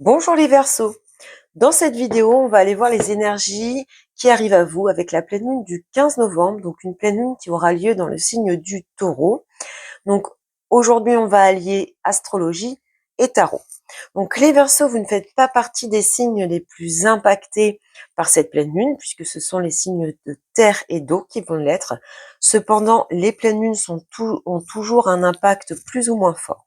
Bonjour les Verseaux. Dans cette vidéo, on va aller voir les énergies qui arrivent à vous avec la pleine lune du 15 novembre, donc une pleine lune qui aura lieu dans le signe du Taureau. Donc aujourd'hui, on va allier astrologie et tarot. Donc les Verseaux, vous ne faites pas partie des signes les plus impactés par cette pleine lune, puisque ce sont les signes de terre et d'eau qui vont l'être. Cependant, les pleines lunes ont toujours un impact plus ou moins fort.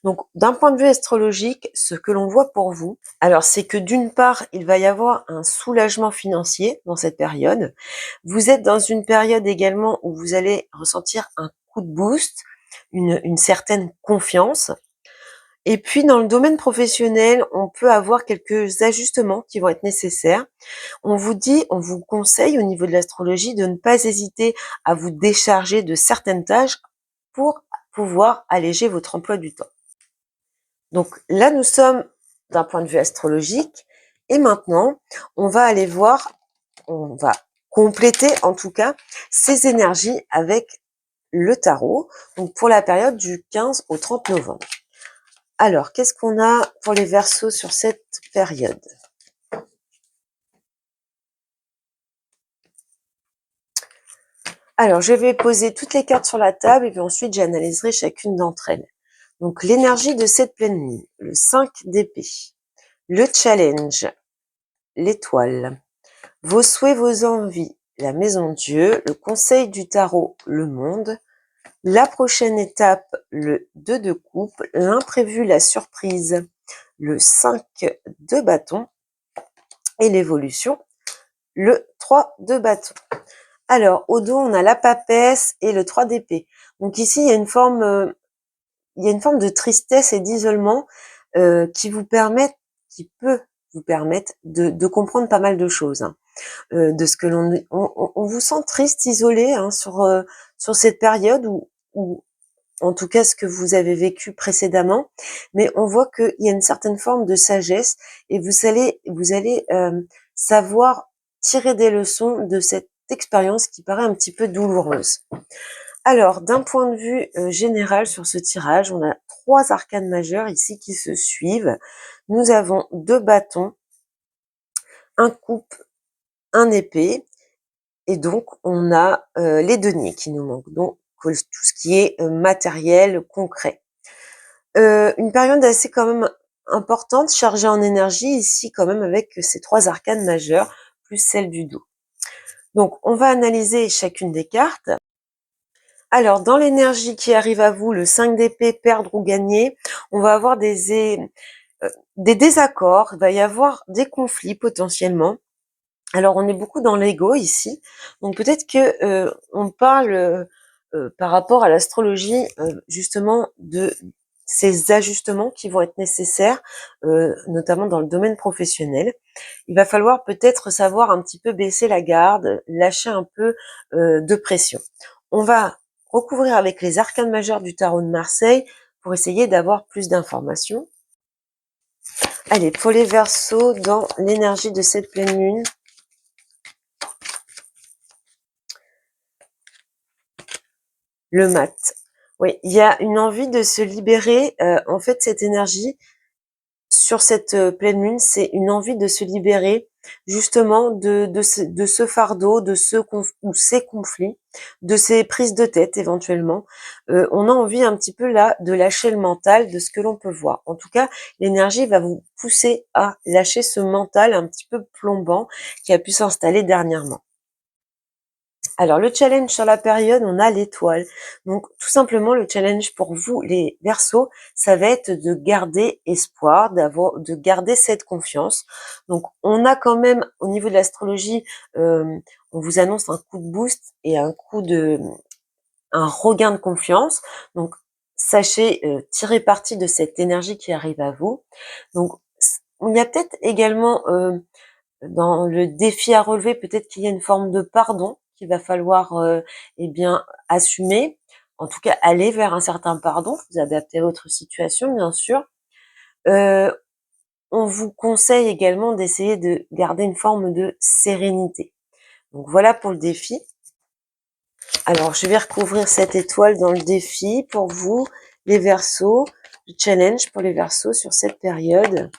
Donc, d'un point de vue astrologique, ce que l'on voit pour vous, alors c'est que d'une part, il va y avoir un soulagement financier dans cette période. Vous êtes dans une période également où vous allez ressentir un coup de boost, une certaine confiance. Et puis, dans le domaine professionnel, on peut avoir quelques ajustements qui vont être nécessaires. On vous conseille au niveau de l'astrologie de ne pas hésiter à vous décharger de certaines tâches pour pouvoir alléger votre emploi du temps. Donc là, nous sommes d'un point de vue astrologique et maintenant, on va aller voir, on va compléter en tout cas ces énergies avec le tarot, donc pour la période du 15 au 30 novembre. Alors, qu'est-ce qu'on a pour les Verseaux sur cette période? Alors, je vais poser toutes les cartes sur la table et puis ensuite j'analyserai chacune d'entre elles. Donc, l'énergie de cette pleine lune, le 5 d'épée, le challenge, l'étoile, vos souhaits, vos envies, la maison Dieu, le conseil du tarot, le monde, la prochaine étape, le 2 de coupe, l'imprévu, la surprise, le 5 de bâton et l'évolution, le 3 de bâton. Alors, au dos, on a la papesse et le 3 d'épée. Donc ici, il y a une forme de tristesse et d'isolement qui peut vous permettre de comprendre pas mal de choses. Hein. De ce que on vous sent triste, isolé hein, sur cette période ou en tout cas ce que vous avez vécu précédemment, mais on voit qu'il y a une certaine forme de sagesse et vous allez savoir tirer des leçons de cette expérience qui paraît un petit peu douloureuse. Alors, d'un point de vue général sur ce tirage, on a 3 arcanes majeures ici qui se suivent. Nous avons 2 bâtons, un coupe, un épée. Et donc, on a les deniers qui nous manquent, donc tout ce qui est matériel, concret. Une période assez quand même importante, chargée en énergie, ici quand même avec ces 3 arcanes majeures, plus celle du dos. Donc, on va analyser chacune des cartes. Alors, dans l'énergie qui arrive à vous, le 5 d'épée, perdre ou gagner, on va avoir des désaccords, il va y avoir des conflits potentiellement. Alors, on est beaucoup dans l'ego ici, donc peut-être que on parle par rapport à l'astrologie justement de ces ajustements qui vont être nécessaires, notamment dans le domaine professionnel. Il va falloir peut-être savoir un petit peu baisser la garde, lâcher un peu de pression. On va recouvrir avec les arcanes majeurs du tarot de Marseille pour essayer d'avoir plus d'informations. Allez, pour les Verseaux, dans l'énergie de cette pleine lune, le mat. Oui, il y a une envie de se libérer. En fait, cette énergie sur cette pleine lune, c'est une envie de se libérer justement de ce fardeau, de ou ces conflits, de ces prises de tête éventuellement. On a envie un petit peu là de lâcher le mental de ce que l'on peut voir. En tout cas, l'énergie va vous pousser à lâcher ce mental un petit peu plombant qui a pu s'installer dernièrement. Alors, le challenge sur la période, on a l'étoile. Donc, tout simplement, le challenge pour vous, les Verseaux, ça va être de garder espoir, de garder cette confiance. Donc, on a quand même, au niveau de l'astrologie, on vous annonce un coup de boost et un regain de confiance. Donc, sachez tirer parti de cette énergie qui arrive à vous. Donc, il y a peut-être également dans le défi à relever, peut-être qu'il y a une forme de pardon qu'il va falloir eh bien assumer. En tout cas, aller vers un certain pardon, vous adapter à votre situation, bien sûr. Euh, on vous conseille également d'essayer de garder une forme de sérénité. Donc voilà pour le défi. Alors, je vais recouvrir cette étoile dans le défi pour vous, les Verseaux, le challenge pour les Verseaux sur cette période.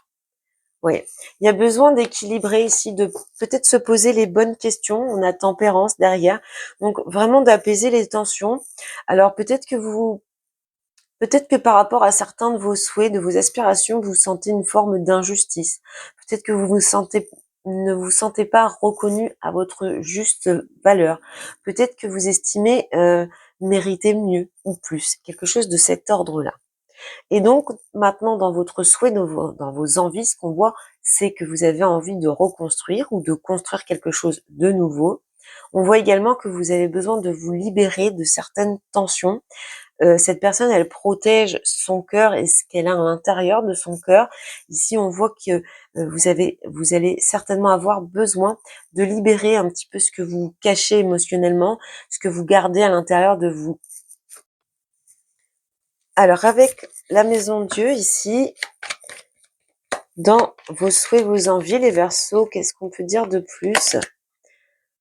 Oui, il y a besoin d'équilibrer ici, de peut-être se poser les bonnes questions. On a tempérance derrière, donc vraiment d'apaiser les tensions. Alors peut-être que par rapport à certains de vos souhaits, de vos aspirations, vous sentez une forme d'injustice. Peut-être que ne vous sentez pas reconnu à votre juste valeur. Peut-être que vous estimez mériter mieux ou plus, quelque chose de cet ordre-là. Et donc, maintenant, dans votre souhait, dans vos envies, ce qu'on voit, c'est que vous avez envie de reconstruire ou de construire quelque chose de nouveau. On voit également que vous avez besoin de vous libérer de certaines tensions. Cette personne, elle protège son cœur et ce qu'elle a à l'intérieur de son cœur. Ici, on voit que vous allez certainement avoir besoin de libérer un petit peu ce que vous cachez émotionnellement, ce que vous gardez à l'intérieur de vous. Alors, avec la maison de Dieu ici, dans vos souhaits, vos envies, les Verseaux, qu'est-ce qu'on peut dire de plus?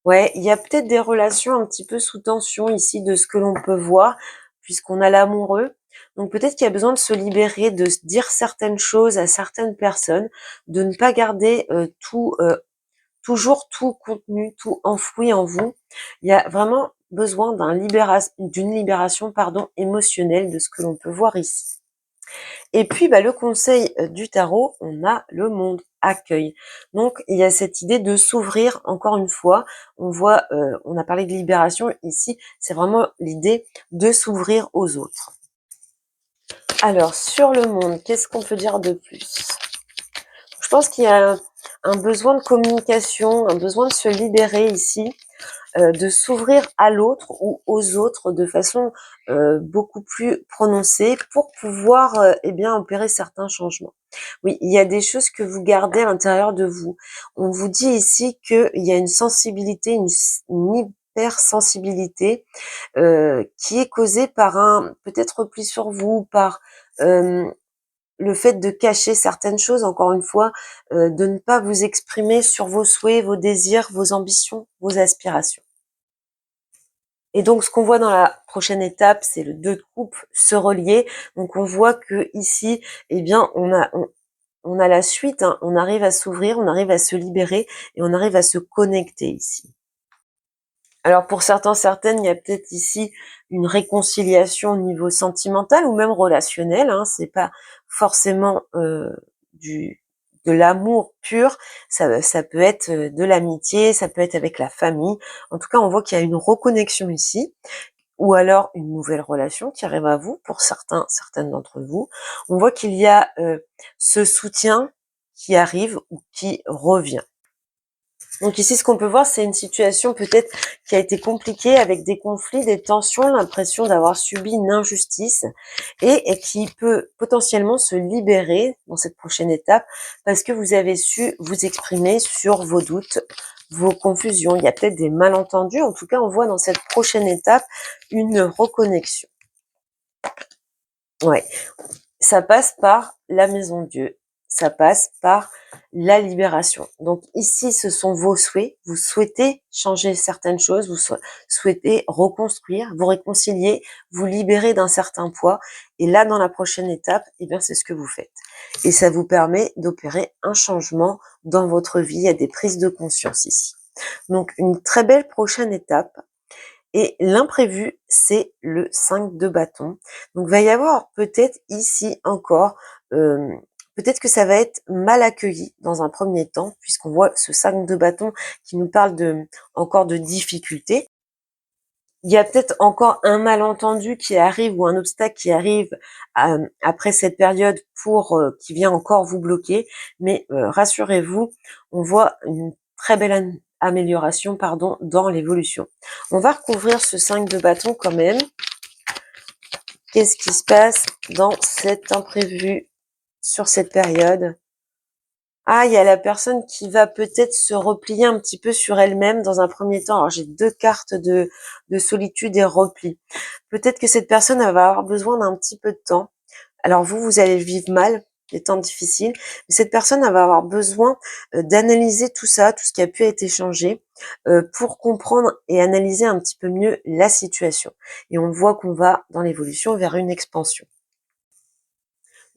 Ouais, il y a peut-être des relations un petit peu sous tension ici de ce que l'on peut voir, puisqu'on a l'amoureux. Donc peut-être qu'il y a besoin de se libérer, de se dire certaines choses à certaines personnes, de ne pas garder toujours tout contenu, tout enfoui en vous. Il y a vraiment besoin d'une libération, pardon, émotionnelle de ce que l'on peut voir ici. Et puis, le conseil du tarot, on a le monde accueil. Donc, il y a cette idée de s'ouvrir encore une fois. On voit, on a parlé de libération. Ici, c'est vraiment l'idée de s'ouvrir aux autres. Alors, sur le monde, qu'est-ce qu'on peut dire de plus? Je pense qu'il y a un besoin de communication, un besoin de se libérer ici. De s'ouvrir à l'autre ou aux autres de façon beaucoup plus prononcée pour pouvoir opérer certains changements. Oui, il y a des choses que vous gardez à l'intérieur de vous. On vous dit ici qu'il y a une sensibilité, une hypersensibilité qui est causée par un peut-être repli sur vous, par le fait de cacher certaines choses, encore une fois, de ne pas vous exprimer sur vos souhaits, vos désirs, vos ambitions, vos aspirations. Et donc, ce qu'on voit dans la prochaine étape, c'est le 2 de coupe se relier. Donc, on voit que ici, on a la suite, hein. On arrive à s'ouvrir, on arrive à se libérer et on arrive à se connecter ici. Alors, pour certains, certaines, il y a peut-être ici une réconciliation au niveau sentimental ou même relationnel, hein. C'est pas forcément du de l'amour pur, ça peut être de l'amitié, ça peut être avec la famille. En tout cas, on voit qu'il y a une reconnexion ici, ou alors une nouvelle relation qui arrive à vous, pour certaines d'entre vous. On voit qu'il y a ce soutien qui arrive ou qui revient. Donc ici, ce qu'on peut voir, c'est une situation peut-être qui a été compliquée avec des conflits, des tensions, l'impression d'avoir subi une injustice et qui peut potentiellement se libérer dans cette prochaine étape parce que vous avez su vous exprimer sur vos doutes, vos confusions. Il y a peut-être des malentendus. En tout cas, on voit dans cette prochaine étape une reconnexion. Ouais. Ça passe par la maison de Dieu, ça passe par la libération. Donc ici, ce sont vos souhaits. Vous souhaitez changer certaines choses, vous souhaitez reconstruire, vous réconcilier, vous libérer d'un certain poids. Et là, dans la prochaine étape, c'est ce que vous faites. Et ça vous permet d'opérer un changement dans votre vie. Il y a des prises de conscience ici. Donc une très belle prochaine étape. Et l'imprévu, c'est le 5 de bâton. Donc, il va y avoir peut-être ici encore, peut-être que ça va être mal accueilli dans un premier temps, puisqu'on voit ce 5 de bâton qui nous parle encore de difficultés. Il y a peut-être encore un malentendu qui arrive ou un obstacle qui arrive après cette période qui vient encore vous bloquer. Mais rassurez-vous, on voit une très belle amélioration dans l'évolution. On va recouvrir ce 5 de bâton quand même. Qu'est-ce qui se passe dans cet imprévu sur cette période? Ah, il y a la personne qui va peut-être se replier un petit peu sur elle-même dans un premier temps. Alors, j'ai 2 cartes de solitude et repli. Peut-être que cette personne, elle va avoir besoin d'un petit peu de temps. Alors, vous allez vivre mal, des temps difficiles. Mais cette personne, elle va avoir besoin d'analyser tout ça, tout ce qui a pu être échangé, pour comprendre et analyser un petit peu mieux la situation. Et on voit qu'on va, dans l'évolution, vers une expansion.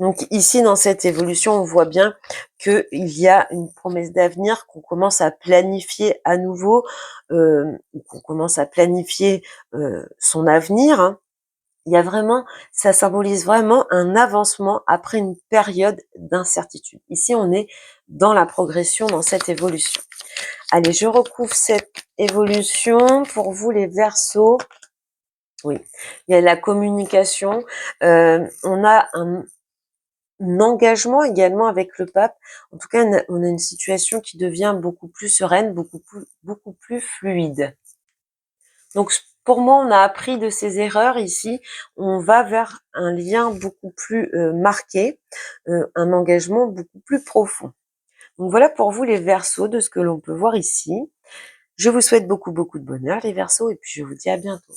Donc ici, dans cette évolution, on voit bien qu'il y a une promesse d'avenir, qu'on commence à planifier à nouveau, qu'on commence à planifier son avenir, hein. Il y a vraiment, ça symbolise vraiment un avancement après une période d'incertitude. Ici, on est dans la progression, dans cette évolution. Allez, je recouvre cette évolution pour vous les Verseaux. Oui, il y a la communication. On a un engagement également avec le pape. En tout cas, on a une situation qui devient beaucoup plus sereine, beaucoup plus fluide. Donc, pour moi, on a appris de ces erreurs ici. On va vers un lien beaucoup plus marqué, un engagement beaucoup plus profond. Donc, voilà pour vous les Verseaux de ce que l'on peut voir ici. Je vous souhaite beaucoup de bonheur les Verseaux et puis je vous dis à bientôt.